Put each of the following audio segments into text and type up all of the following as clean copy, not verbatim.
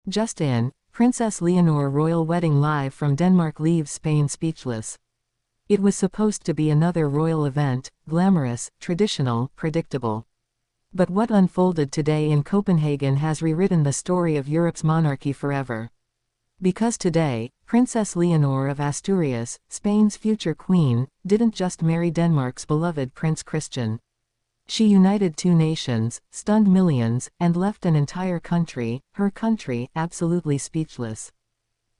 Just in, Princess Leonor royal wedding live from Denmark leaves Spain speechless. It was supposed to be another royal event, glamorous, traditional, predictable. But what unfolded today in Copenhagen has rewritten the story of Europe's monarchy forever. Because today, Princess Leonor of Asturias, Spain's future queen, didn't just marry Denmark's beloved Prince Christian. She united two nations, stunned millions, and left an entire country, her country, absolutely speechless.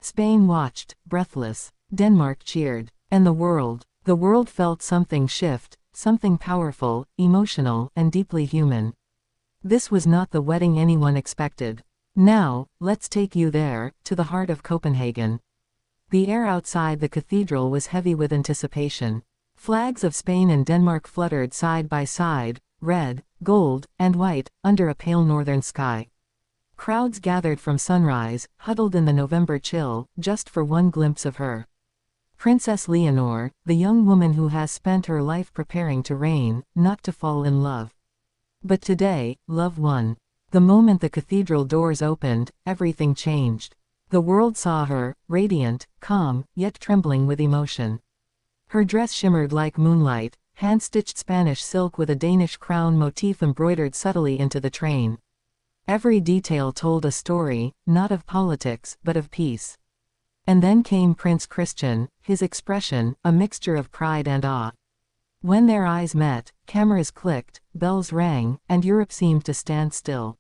Spain watched, breathless. Denmark cheered. And the world felt something shift, something powerful, emotional, and deeply human. This was not the wedding anyone expected. Now, let's take you there, to the heart of Copenhagen. The air outside the cathedral was heavy with anticipation. Flags of Spain and Denmark fluttered side by side, red, gold, and white, under a pale northern sky. Crowds gathered from sunrise, huddled in the November chill, just for one glimpse of her. Princess Leonor, the young woman who has spent her life preparing to reign, not to fall in love. But today, love won. The moment the cathedral doors opened, everything changed. The world saw her, radiant, calm, yet trembling with emotion. Her dress shimmered like moonlight, hand-stitched Spanish silk with a Danish crown motif embroidered subtly into the train. Every detail told a story, not of politics, but of peace. And then came Prince Christian, his expression, a mixture of pride and awe. When their eyes met, cameras clicked, bells rang, and Europe seemed to stand still.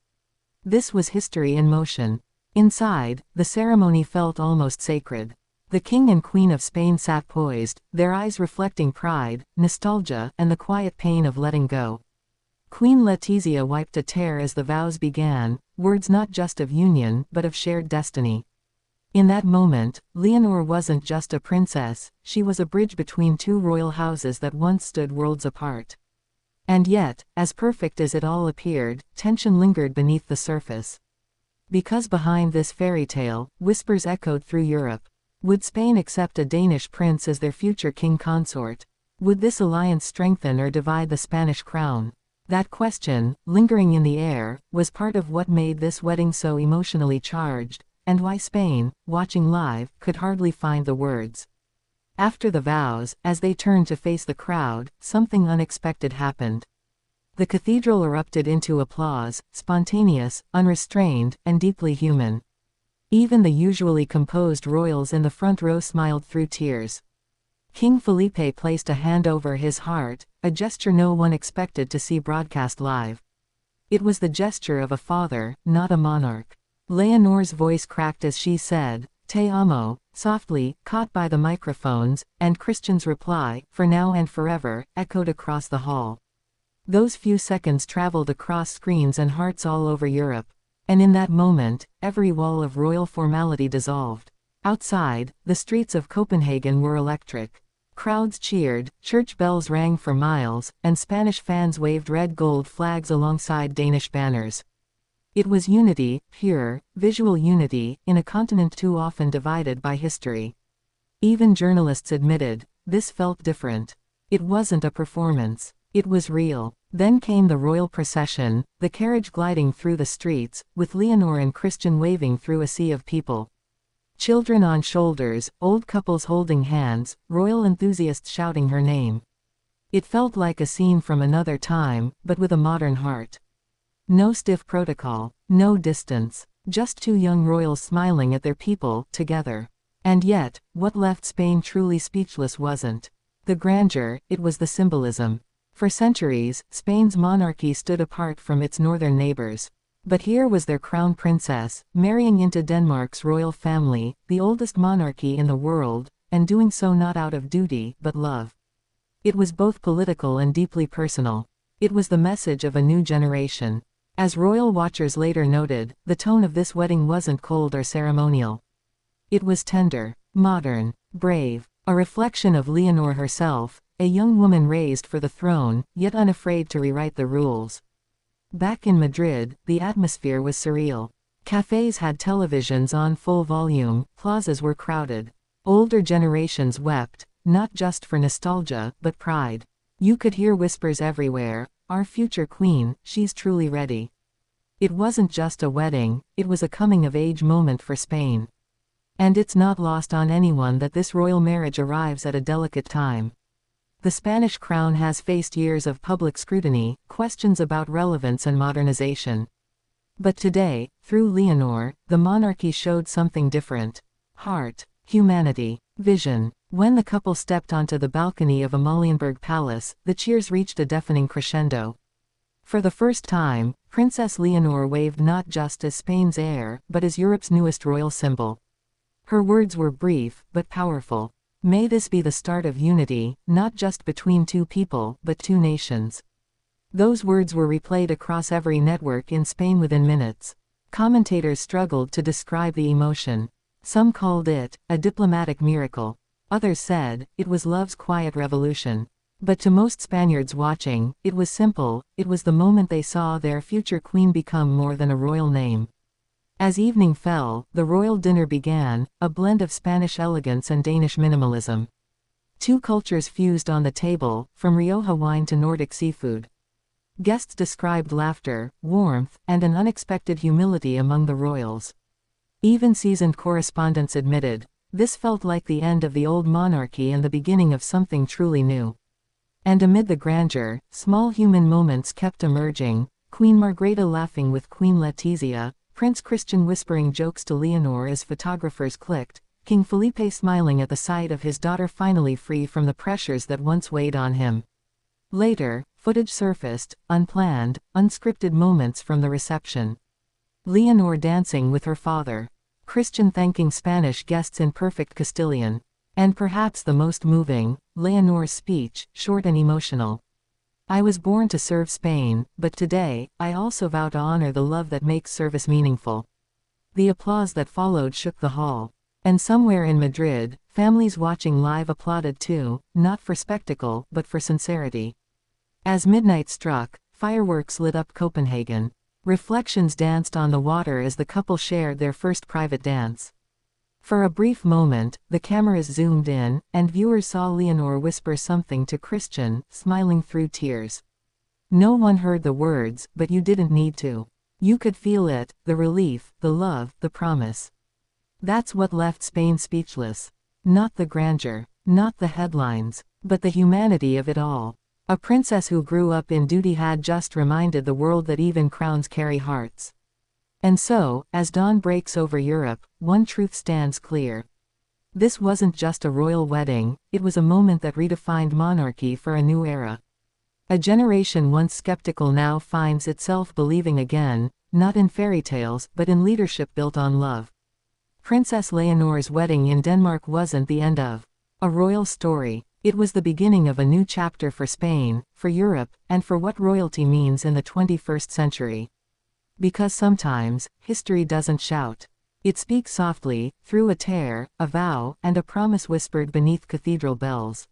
This was history in motion. Inside, the ceremony felt almost sacred. The King and Queen of Spain sat poised, their eyes reflecting pride, nostalgia, and the quiet pain of letting go. Queen Letizia wiped a tear as the vows began, words not just of union, but of shared destiny. In that moment, Leonor wasn't just a princess, she was a bridge between two royal houses that once stood worlds apart. And yet, as perfect as it all appeared, tension lingered beneath the surface. Because behind this fairy tale, whispers echoed through Europe. Would Spain accept a Danish prince as their future king consort? Would this alliance strengthen or divide the Spanish crown? That question, lingering in the air, was part of what made this wedding so emotionally charged, and why Spain, watching live, could hardly find the words. After the vows, as they turned to face the crowd, something unexpected happened. The cathedral erupted into applause, spontaneous, unrestrained, and deeply human. Even the usually composed royals in the front row smiled through tears. King Felipe placed a hand over his heart, a gesture no one expected to see broadcast live. It was the gesture of a father, not a monarch. Leonor's voice cracked as she said, "Te amo," softly, caught by the microphones, and Christian's reply, "For now and forever," echoed across the hall. Those few seconds traveled across screens and hearts all over Europe. And in that moment, every wall of royal formality dissolved. Outside, the streets of Copenhagen were electric. Crowds cheered, church bells rang for miles, and Spanish fans waved red-gold flags alongside Danish banners. It was unity, pure, visual unity, in a continent too often divided by history. Even journalists admitted, this felt different. It wasn't a performance. It was real. Then came the royal procession, the carriage gliding through the streets, with Leonor and Christian waving through a sea of people. Children on shoulders, old couples holding hands, royal enthusiasts shouting her name. It felt like a scene from another time, but with a modern heart. No stiff protocol, no distance, just two young royals smiling at their people, together. And yet, what left Spain truly speechless wasn't the grandeur, it was the symbolism. For centuries, Spain's monarchy stood apart from its northern neighbors. But here was their crown princess, marrying into Denmark's royal family, the oldest monarchy in the world, and doing so not out of duty, but love. It was both political and deeply personal. It was the message of a new generation. As royal watchers later noted, the tone of this wedding wasn't cold or ceremonial. It was tender, modern, brave, a reflection of Leonor herself, a young woman raised for the throne, yet unafraid to rewrite the rules. Back in Madrid, the atmosphere was surreal. Cafes had televisions on full volume, plazas were crowded. Older generations wept, not just for nostalgia, but pride. You could hear whispers everywhere, "Our future queen, she's truly ready." It wasn't just a wedding, it was a coming-of-age moment for Spain. And it's not lost on anyone that this royal marriage arrives at a delicate time. The Spanish crown has faced years of public scrutiny, questions about relevance and modernization. But today, through Leonor, the monarchy showed something different. Heart, humanity, vision. When the couple stepped onto the balcony of Amalienburg Palace, the cheers reached a deafening crescendo. For the first time, Princess Leonor waved not just as Spain's heir, but as Europe's newest royal symbol. Her words were brief, but powerful. May this be the start of unity, not just between two people, but two nations. Those words were replayed across every network in Spain within minutes. Commentators struggled to describe the emotion. Some called it a diplomatic miracle. Others said it was love's quiet revolution. But to most Spaniards watching, it was simple. It was the moment they saw their future queen become more than a royal name. As evening fell, the royal dinner began, a blend of Spanish elegance and Danish minimalism. Two cultures fused on the table, from Rioja wine to Nordic seafood. Guests described laughter, warmth, and an unexpected humility among the royals. Even seasoned correspondents admitted, this felt like the end of the old monarchy and the beginning of something truly new. And amid the grandeur, small human moments kept emerging, Queen Margrethe laughing with Queen Letizia, Prince Christian whispering jokes to Leonor as photographers clicked, King Felipe smiling at the sight of his daughter finally free from the pressures that once weighed on him. Later, footage surfaced, unplanned, unscripted moments from the reception. Leonor dancing with her father. Christian thanking Spanish guests in perfect Castilian. And perhaps the most moving, Leonor's speech, short and emotional. I was born to serve Spain, but today, I also vow to honor the love that makes service meaningful. The applause that followed shook the hall. And somewhere in Madrid, families watching live applauded too, not for spectacle, but for sincerity. As midnight struck, fireworks lit up Copenhagen. Reflections danced on the water as the couple shared their first private dance. For a brief moment, the cameras zoomed in, and viewers saw Leonor whisper something to Christian, smiling through tears. No one heard the words, but you didn't need to. You could feel it, the relief, the love, the promise. That's what left Spain speechless. Not the grandeur, not the headlines, but the humanity of it all. A princess who grew up in duty had just reminded the world that even crowns carry hearts. And so, as dawn breaks over Europe, one truth stands clear. This wasn't just a royal wedding, it was a moment that redefined monarchy for a new era. A generation once skeptical now finds itself believing again, not in fairy tales, but in leadership built on love. Princess Leonor's wedding in Denmark wasn't the end of a royal story. It was the beginning of a new chapter for Spain, for Europe, and for what royalty means in the 21st century. Because sometimes, history doesn't shout. It speaks softly, through a tear, a vow, and a promise whispered beneath cathedral bells.